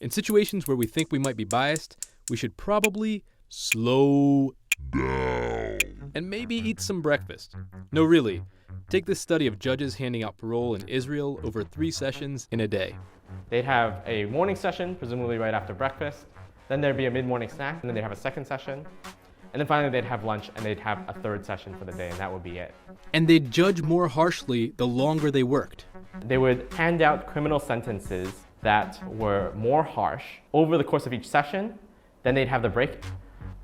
In situations where we think we might be biased, we should probably slow down and maybe eat some breakfast. No, really. Take this study of judges handing out parole in Israel over 3 sessions in a day. They'd have a morning session, presumably right after breakfast. Then there'd be a mid-morning snack, and then they'd have a second session. And then finally they'd have lunch, and they'd have a third session for the day, and that would be it. And they'd judge more harshly the longer they worked. They would hand out criminal sentences that were more harsh over the course of each session. Then they'd have the break,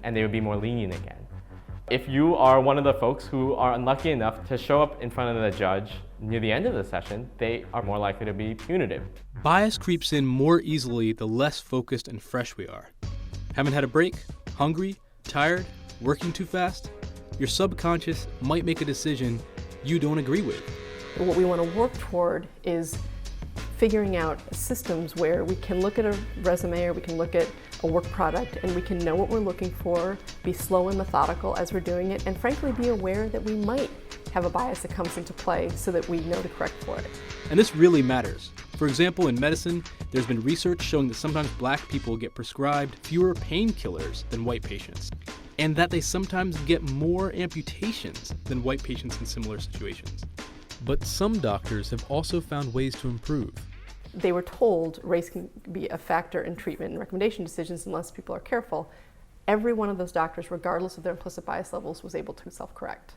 and they would be more lenient again. If you are one of the folks who are unlucky enough to show up in front of the judge near the end of the session, they are more likely to be punitive. Bias creeps in more easily the less focused and fresh we are. Haven't had a break? Hungry? Tired? Working too fast? Your subconscious might make a decision you don't agree with. What we want to work toward is figuring out systems where we can look at a resume or we can look at a work product and we can know what we're looking for, be slow and methodical as we're doing it, and frankly be aware that we might have a bias that comes into play so that we know to correct for it. And this really matters. For example, in medicine, there's been research showing that sometimes black people get prescribed fewer painkillers than white patients, and that they sometimes get more amputations than white patients in similar situations. But some doctors have also found ways to improve. They were told race can be a factor in treatment and recommendation decisions unless people are careful. Every one of those doctors, regardless of their implicit bias levels, was able to self-correct.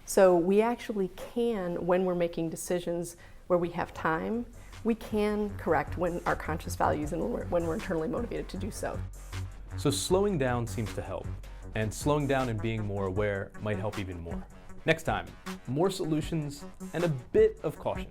So we actually can, when we're making decisions where we have time, we can correct when our conscious values and when we're internally motivated to do so. So slowing down seems to help, and slowing down and being more aware might help even more. Next time, more solutions and a bit of caution.